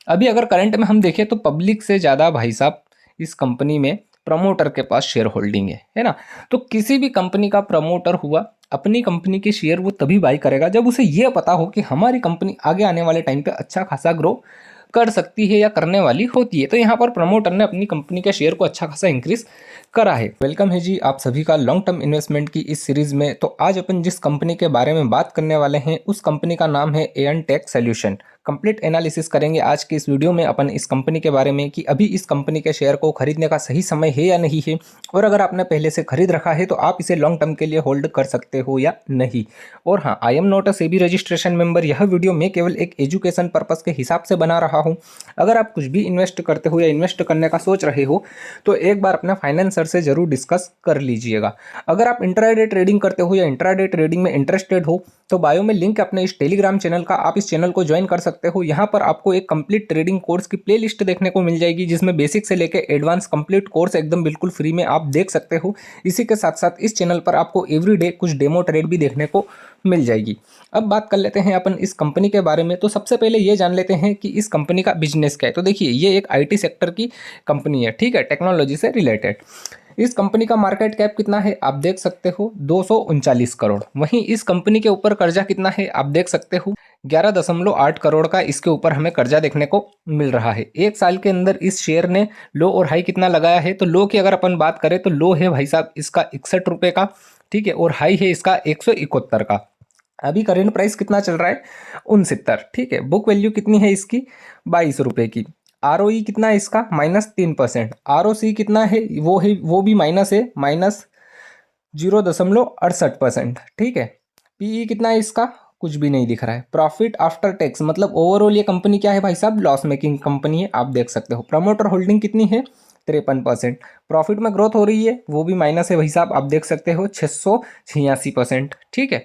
अभी अगर करंट में हम देखें तो पब्लिक से ज़्यादा भाई साहब इस कंपनी में प्रमोटर के पास शेयर होल्डिंग है ना। तो किसी भी कंपनी का प्रमोटर हुआ, अपनी कंपनी के शेयर वो तभी बाई करेगा जब उसे ये पता हो कि हमारी कंपनी आगे आने वाले टाइम पे अच्छा खासा ग्रो कर सकती है या करने वाली होती है। तो यहाँ पर प्रमोटर ने अपनी कंपनी के शेयर को अच्छा खासा इंक्रीज करा है। वेलकम है जी आप सभी का लॉन्ग टर्म इन्वेस्टमेंट की इस सीरीज में। तो आज अपन जिस कंपनी के बारे में बात करने वाले हैं उस कंपनी का नाम है Aeon tech solution. Complete analysis करेंगे आज की इस वीडियो में अपन इस कंपनी के बारे में कि अभी इस कंपनी के शेयर को खरीदने का सही समय है या नहीं है, और अगर आपने पहले से खरीद रखा है तो आप इसे लॉन्ग टर्म के लिए होल्ड कर सकते हो या नहीं। और हाँ, I am not a SEBI registration member. यह वीडियो मैं केवल एक एजुकेशन पर्पस के हिसाब से बना रहा हूँ। अगर आप कुछ भी इन्वेस्ट करते हो या इन्वेस्ट करने का सोच रहे हो तो एक बार अपने फाइनेंसर से जरूर डिस्कस कर लीजिएगा। अगर आप इंट्राडे ट्रेडिंग करते हो या इंट्राडे ट्रेडिंग में इंटरेस्टेड हो तो बायो में लिंक अपने इस टेलीग्राम चैनल का, आप इस चैनल को ज्वाइन कर सकते हो। यहाँ पर आपको एक कंप्लीट ट्रेडिंग कोर्स की प्लेलिस्ट देखने को मिल जाएगी जिसमें बेसिक से लेकर एडवांस कंप्लीट कोर्स एकदम बिल्कुल फ्री में आप देख सकते हो। इसी के साथ साथ इस चैनल पर आपको एवरीडे कुछ डेमो ट्रेड भी देखने को मिल जाएगी। अब बात कर लेते हैं अपन इस कंपनी के बारे में। तो सबसे पहले ये जान लेते हैं कि इस कंपनी का बिजनेस क्या है। तो देखिए, ये एक आईटी सेक्टर की कंपनी है, ठीक है, टेक्नोलॉजी से रिलेटेड। इस कंपनी का मार्केट कैप कितना है आप देख सकते हो, 239 करोड़। वहीं इस कंपनी के ऊपर कर्जा कितना है आप देख सकते हो, 11.8 करोड़ का इसके ऊपर हमें कर्जा देखने को मिल रहा है। एक साल के अंदर इस शेयर ने लो और हाई कितना लगाया है, तो लो की अगर अपन बात करें तो लो है भाई साहब इसका 61 रुपये का, ठीक है, और हाई है इसका 171 का। अभी करेंट प्राइस कितना चल रहा है, 69, ठीक है। बुक वैल्यू कितनी है इसकी, 22 रुपये की। ROE कितना है इसका, -3%। ROC कितना है, वो भी माइनस है, -0.68%, ठीक है। PE कितना है इसका, कुछ भी नहीं दिख रहा है। प्रॉफिट आफ्टर टैक्स मतलब ओवरऑल ये कंपनी क्या है भाई साहब, लॉस मेकिंग कंपनी है, आप देख सकते हो। प्रमोटर होल्डिंग कितनी है, 53%। प्रॉफिट में ग्रोथ हो रही है, वो भी माइनस है भाई साहब, आप देख सकते हो 686%, ठीक है।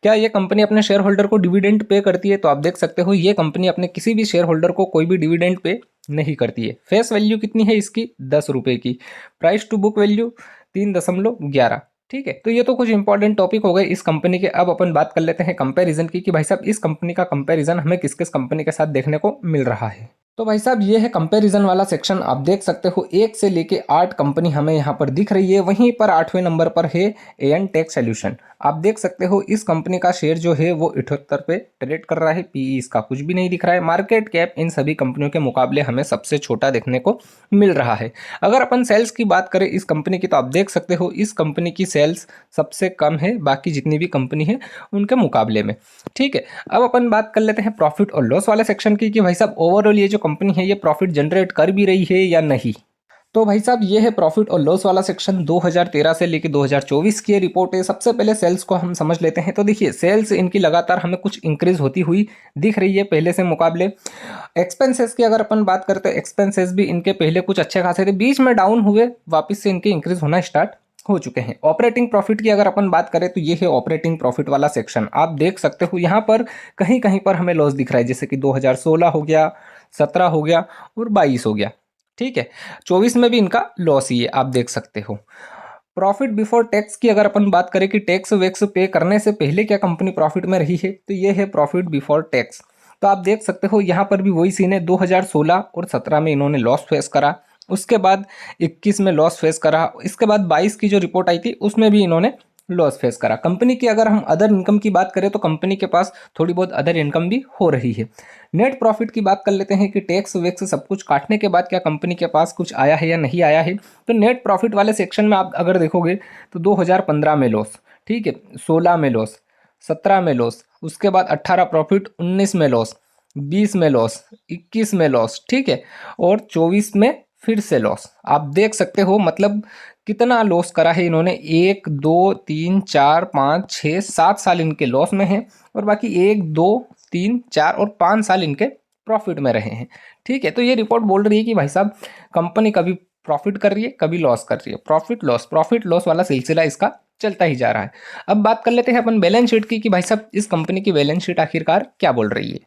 क्या ये कंपनी अपने शेयर होल्डर को डिविडेंड पे करती है, तो आप देख सकते हो ये कंपनी अपने किसी भी शेयर होल्डर को कोई भी डिविडेंड पे नहीं करती है। फेस वैल्यू कितनी है इसकी, 10 रुपये की। प्राइस टू बुक वैल्यू 3.11, ठीक है। तो ये तो कुछ इंपॉर्टेंट टॉपिक हो गए इस कंपनी के। अब अपन बात कर लेते हैं कंपैरिजन की कि भाई साहब इस कंपनी का कंपैरिजन हमें किस किस कंपनी के साथ देखने को मिल रहा है। तो भाई साहब ये है कंपैरिजन वाला सेक्शन, आप देख सकते हो 1 से लेके 8 कंपनी हमें यहाँ पर दिख रही है। वहीं पर 8वें नंबर पर है एयन टेक सॉल्यूशन। आप देख सकते हो इस कंपनी का शेयर जो है वो 78 पे ट्रेड कर रहा है। PE इसका कुछ भी नहीं दिख रहा है। मार्केट कैप इन सभी कंपनियों के मुकाबले हमें सबसे छोटा देखने को मिल रहा है। अगर अपन सेल्स की बात करें इस कंपनी की तो आप देख सकते हो इस कंपनी की सेल्स सबसे कम है बाकी जितनी भी कंपनी है उनके मुकाबले में, ठीक है। अब अपन बात कर लेते हैं प्रॉफिट और लॉस वाले सेक्शन की कि भाई साहब ओवरऑल ये जो कंपनी है ये प्रॉफिट जनरेट कर भी रही है या नहीं। तो भाई साहब ये है प्रॉफिट और लॉस वाला सेक्शन, 2013 से लेकर 2024 की रिपोर्ट है। सबसे पहले सेल्स को हम समझ लेते हैं। तो देखिए सेल्स इनकी लगातार हमें कुछ इंक्रीज होती हुई दिख रही है पहले से मुकाबले। एक्सपेंसेस की अगर अपन बात करते हैं, एक्सपेंसेस भी इनके पहले कुछ अच्छे खासे थे, बीच में डाउन हुए, वापस से इनके इंक्रीज होना स्टार्ट हो चुके हैं। ऑपरेटिंग प्रॉफिट की अगर अपन बात करें तो ये है ऑपरेटिंग प्रॉफिट वाला सेक्शन। आप देख सकते हो यहाँ पर कहीं कहीं पर हमें लॉस दिख रहा है, जैसे कि 2016 हो गया, 17 हो गया और 22 हो गया, ठीक है। 24 में भी इनका लॉस ही है, आप देख सकते हो। प्रॉफिट बिफोर टैक्स की अगर अपन बात करें कि टैक्स वैक्स पे करने से पहले क्या कंपनी प्रॉफिट में रही है, तो ये है प्रॉफिट बिफोर टैक्स। तो आप देख सकते हो यहाँ पर भी वही सीन है, 2016 और 17 में इन्होंने लॉस फेस करा, उसके बाद 21 में लॉस फेस करा, इसके बाद 22 की जो रिपोर्ट आई थी उसमें भी इन्होंने लॉस फेस करा। कंपनी की अगर हम अदर इनकम की बात करें तो कंपनी के पास थोड़ी बहुत अदर इनकम भी हो रही है। नेट प्रॉफिट की बात कर लेते हैं कि टैक्स वैक्स सब कुछ काटने के बाद क्या कंपनी के पास कुछ आया है या नहीं आया है। तो नेट प्रॉफिट वाले सेक्शन में आप अगर देखोगे तो 2015 में लॉस, ठीक है, 16 में लॉस, 17 में लॉस, उसके बाद 18 प्रॉफिट, 19 में लॉस, 20 में लॉस, 21 में लॉस, ठीक है, और 24 में फिर से लॉस। आप देख सकते हो मतलब कितना लॉस करा है इन्होंने। 1 2 3 4 5 6 7 साल इनके लॉस में हैं और बाकी 1 2 3 4 और 5 साल इनके प्रॉफिट में रहे हैं, ठीक है। तो ये रिपोर्ट बोल रही है कि भाई साहब कंपनी कभी प्रॉफिट कर रही है कभी लॉस कर रही है, प्रॉफिट लॉस वाला सिलसिला इसका चलता ही जा रहा है। अब बात कर लेते हैं अपन बैलेंस शीट की कि भाई साहब इस कंपनी की बैलेंस शीट आखिरकार क्या बोल रही है।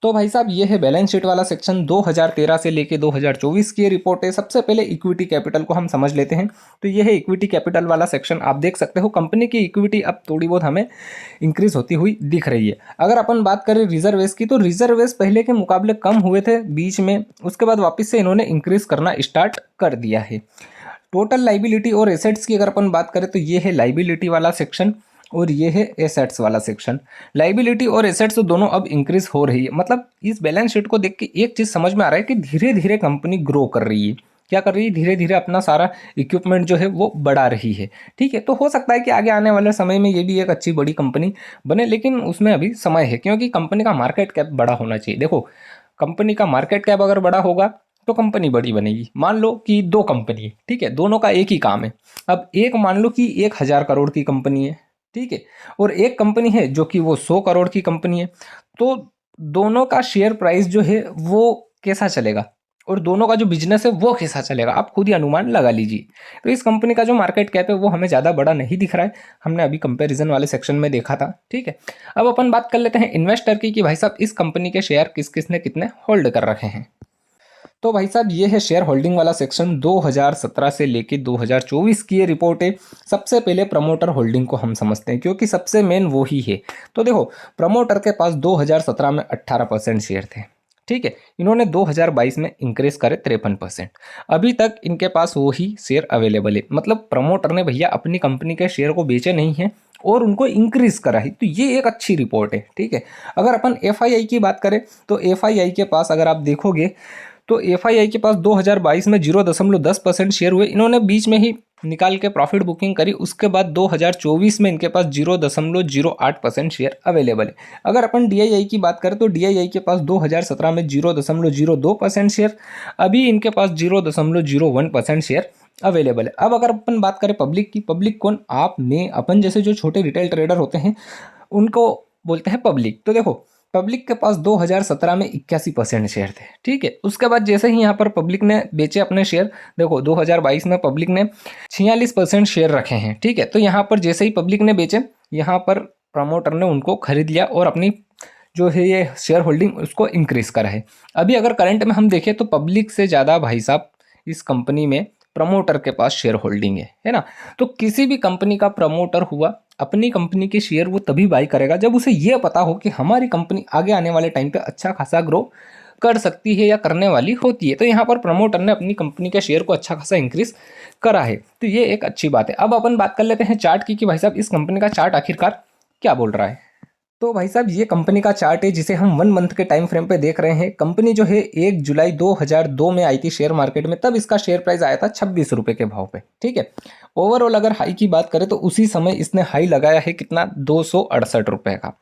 तो भाई साहब ये है बैलेंस शीट वाला सेक्शन। 2013 से लेके 2024 की ये रिपोर्ट है। सबसे पहले इक्विटी कैपिटल को हम समझ लेते हैं। तो ये है इक्विटी कैपिटल वाला सेक्शन। आप देख सकते हो कंपनी की इक्विटी अब थोड़ी बहुत हमें इंक्रीज होती हुई दिख रही है। अगर अपन बात करें रिजर्वेस की, तो रिजर्वेस पहले के मुकाबले कम हुए थे बीच में, उसके बाद वापस से इन्होंने इंक्रीज करना स्टार्ट कर दिया है। टोटल लाइबिलिटी और एसेट्स की अगर अपन बात करें तो ये है लाइबिलिटी वाला सेक्शन और ये है एसेट्स वाला सेक्शन। लाइबिलिटी और एसेट्स तो दोनों अब इंक्रीज हो रही है। मतलब इस बैलेंस शीट को देख के एक चीज समझ में आ रहा है कि धीरे धीरे कंपनी ग्रो कर रही है। क्या कर रही है? धीरे धीरे अपना सारा इक्विपमेंट जो है वो बढ़ा रही है। ठीक है, तो हो सकता है कि आगे आने वाले समय में ये भी एक अच्छी बड़ी कंपनी बने, लेकिन उसमें अभी समय है, क्योंकि कंपनी का मार्केट कैप बड़ा होना चाहिए। देखो, कंपनी का मार्केट कैप अगर बड़ा होगा तो कंपनी बड़ी बनेगी। मान लो कि दो कंपनी है, ठीक है, दोनों का एक ही काम है। अब एक मान लो कि 1,000 करोड़ की कंपनी है, ठीक है, और एक कंपनी है जो कि वो 100 करोड़ की कंपनी है। तो दोनों का शेयर प्राइस जो है वो कैसा चलेगा, और दोनों का जो बिजनेस है वो कैसा चलेगा, आप खुद ही अनुमान लगा लीजिए। तो इस कंपनी का जो मार्केट कैप है वो हमें ज़्यादा बड़ा नहीं दिख रहा है, हमने अभी कंपैरिजन वाले सेक्शन में देखा था। ठीक है, अब अपन बात कर लेते हैं इन्वेस्टर की कि भाई साहब इस कंपनी के शेयर किस किसने कितने होल्ड कर रखे हैं। तो भाई साहब ये है शेयर होल्डिंग वाला सेक्शन। 2017 से लेके 2024 की ये रिपोर्ट है। सबसे पहले प्रमोटर होल्डिंग को हम समझते हैं, क्योंकि सबसे मेन वो ही है। तो देखो, प्रमोटर के पास 2017 में 18% शेयर थे, ठीक है, इन्होंने 2022 में इंक्रीज करे 53%। अभी तक इनके पास वो ही शेयर अवेलेबल है। मतलब प्रमोटर ने भैया अपनी कंपनी के शेयर को बेचे नहीं है और उनको इंक्रीज करा है। तो ये एक अच्छी रिपोर्ट है। ठीक है, अगर अपन एफआईआई की बात करें तो एफआईआई के पास अगर आप देखोगे तो एफआईआई के पास 2022 में 0.10% शेयर हुए। इन्होंने बीच में ही निकाल के प्रॉफिट बुकिंग करी। उसके बाद 2024 में इनके पास 0.08% शेयर अवेलेबल है। अगर अपन डीआईआई की बात करें तो डीआईआई के पास 2017 में 0.02% शेयर, अभी इनके पास 0.01% शेयर अवेलेबल है। अब अगर अपन बात करें पब्लिक की, पब्लिक कौन? आप में अपन जैसे जो छोटे रिटेल ट्रेडर होते हैं उनको बोलते हैं पब्लिक। तो देखो, पब्लिक के पास 2017 में 81% शेयर थे, ठीक है। उसके बाद जैसे ही यहाँ पर पब्लिक ने बेचे अपने शेयर, देखो 2022 में पब्लिक ने 46% शेयर रखे हैं, ठीक है। तो यहाँ पर जैसे ही पब्लिक ने बेचे, यहाँ पर प्रमोटर ने उनको खरीद लिया और अपनी जो है ये शेयर होल्डिंग उसको इंक्रीज करा है। अभी अगर करंट में हम देखें तो पब्लिक से ज़्यादा भाई साहब इस कंपनी में प्रमोटर के पास शेयर होल्डिंग है ना। तो किसी भी कंपनी का प्रमोटर हुआ, अपनी कंपनी के शेयर वो तभी बाई करेगा जब उसे ये पता हो कि हमारी कंपनी आगे आने वाले टाइम पे अच्छा खासा ग्रो कर सकती है या करने वाली होती है। तो यहाँ पर प्रमोटर ने अपनी कंपनी के शेयर को अच्छा खासा इंक्रीज करा है। तो ये एक अच्छी बात है। अब अपन बात कर लेते हैं चार्ट की कि भाई साहब इस कंपनी का चार्ट आखिरकार क्या बोल रहा है। तो भाई साहब ये कंपनी का चार्ट है जिसे हम 1 मंथ के टाइम फ्रेम पे देख रहे हैं। कंपनी जो है 1 जुलाई 2002 में आई थी शेयर मार्केट में, तब इसका शेयर प्राइस आया था 26 रुपए के भाव पे, ठीक है। ओवरऑल अगर हाई की बात करें तो उसी समय इसने हाई लगाया है कितना, 268 रुपए का।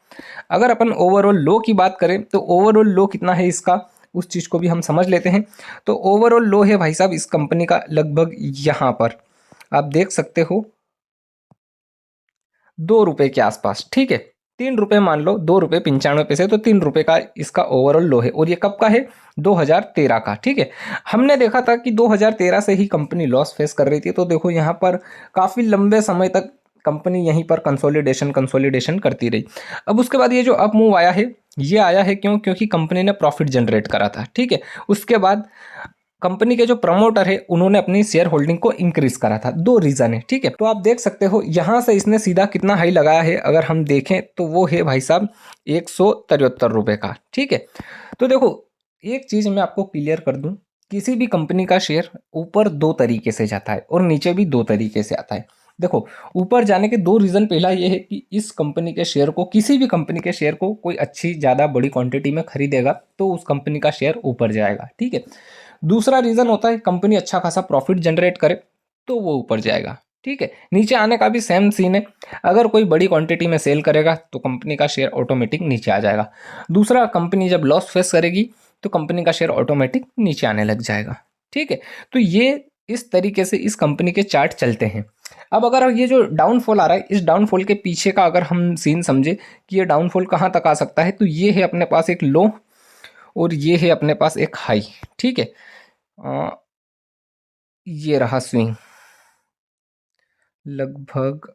अगर अपन ओवरऑल लो की बात करें तो ओवरऑल लो कितना है इसका, उस चीज को भी हम समझ लेते हैं। तो ओवरऑल लो है भाई साहब इस कंपनी का लगभग यहाँ पर आप देख सकते हो 2 रुपए के आसपास, ठीक है। 3 रुपए मान लो, 2 रुपए 95 पैसे, तो 3 रुपए का इसका ओवरऑल लो है। और ये कब का है? 2013 का, ठीक है। हमने देखा था कि 2013 से ही कंपनी लॉस फेस कर रही थी। तो देखो यहाँ पर काफी लंबे समय तक कंपनी यहीं पर कंसोलिडेशन कंसोलिडेशन करती रही। अब उसके बाद ये जो अप मूव आया है, ये आया है क्यों? क्योंकि कंपनी ने प्रॉफिट जनरेट करा था, ठीक है। उसके बाद कंपनी के जो प्रमोटर है उन्होंने अपनी शेयर होल्डिंग को इंक्रीज करा था। दो रीजन है, ठीक है। तो आप देख सकते हो यहां से इसने सीधा कितना हाई लगाया है, अगर हम देखें तो वो है भाई साहब 173 रुपए का, ठीक है। तो देखो, एक चीज मैं आपको क्लियर कर दूं, किसी भी कंपनी का शेयर ऊपर दो तरीके से जाता है और नीचे भी दो तरीके से आता है। देखो, ऊपर जाने के दो रीजन, पहला ये है कि इस कंपनी के शेयर को, किसी भी कंपनी के शेयर को कोई अच्छी ज्यादा बड़ी क्वांटिटी में खरीदेगा तो उस कंपनी का शेयर ऊपर जाएगा, ठीक है। दूसरा रीजन होता है कंपनी अच्छा खासा प्रॉफिट जनरेट करे तो वो ऊपर जाएगा, ठीक है। नीचे आने का भी सेम सीन है। अगर कोई बड़ी क्वांटिटी में सेल करेगा तो कंपनी का शेयर ऑटोमेटिक नीचे आ जाएगा। दूसरा, कंपनी जब लॉस फेस करेगी तो कंपनी का शेयर ऑटोमेटिक नीचे आने लग जाएगा, ठीक है। तो ये इस तरीके से इस कंपनी के चार्ट चलते हैं। अब अगर ये जो डाउनफॉल आ रहा है, इस डाउनफॉल के पीछे का अगर हम सीन समझे कि ये डाउनफॉल कहाँ तक आ सकता है, तो ये है अपने पास एक लो और ये है अपने पास एक हाई, ठीक है। अ, ये रहा स्विंग लगभग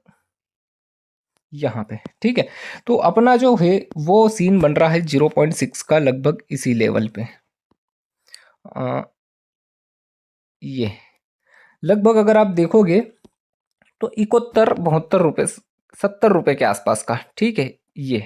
यहाँ पे, ठीक है। तो अपना जो है वो सीन बन रहा है 0.6 का लगभग इसी लेवल पे। अ, ये लगभग अगर आप देखोगे तो 71-72 रुपये, 70 रुपये के आसपास का, ठीक है। ये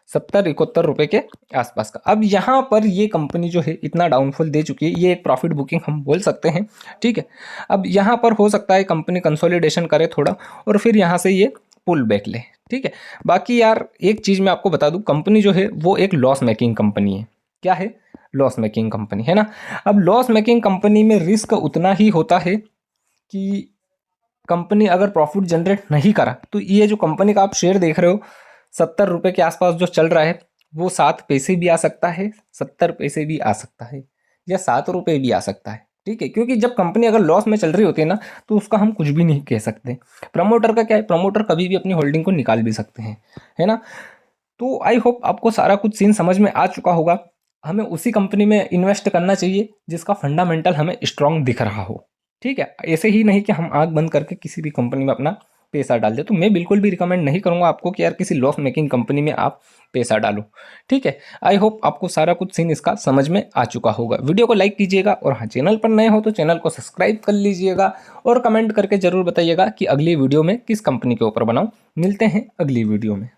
70-71 रुपये के आसपास का। अब यहाँ पर ये कंपनी जो है इतना डाउनफॉल दे चुकी है, ये एक प्रॉफिट बुकिंग हम बोल सकते हैं, ठीक है। अब यहाँ पर हो सकता है कंपनी कंसोलिडेशन करे थोड़ा और फिर यहाँ से ये पुल बैक ले, ठीक है। बाकी यार एक चीज़ मैं आपको बता दूँ, कंपनी जो है वो एक लॉस मेकिंग कंपनी है। क्या है? लॉस मेकिंग कंपनी है ना। अब लॉस मेकिंग कंपनी में रिस्क उतना ही होता है कि कंपनी अगर प्रॉफिट जनरेट नहीं करा तो ये जो कंपनी का आप शेयर देख रहे हो 70 रुपये के आसपास जो चल रहा है, वो 7 पैसे भी आ सकता है, 70 पैसे भी आ सकता है, या 7 रुपये भी आ सकता है, ठीक है। क्योंकि जब कंपनी अगर लॉस में चल रही होती है ना, तो उसका हम कुछ भी नहीं कह सकते। प्रमोटर का क्या है, प्रमोटर कभी भी अपनी होल्डिंग को निकाल भी सकते हैं, है ना। तो आई होप आपको सारा कुछ सीन समझ में आ चुका होगा। हमें उसी कंपनी में इन्वेस्ट करना चाहिए जिसका फंडामेंटल हमें स्ट्रांग दिख रहा हो, ठीक है। ऐसे ही नहीं कि हम आंख बंद करके किसी भी कंपनी में अपना पैसा डाल दे। तो मैं बिल्कुल भी रिकमेंड नहीं करूंगा आपको कि यार किसी लॉस मेकिंग कंपनी में आप पैसा डालो, ठीक है। आई होप आपको सारा कुछ सीन इसका समझ में आ चुका होगा। वीडियो को लाइक कीजिएगा और हाँ, चैनल पर नए हो तो चैनल को सब्सक्राइब कर लीजिएगा और कमेंट करके जरूर बताइएगा कि अगली वीडियो में किस कंपनी के ऊपर बनाऊं। मिलते हैं अगली वीडियो में।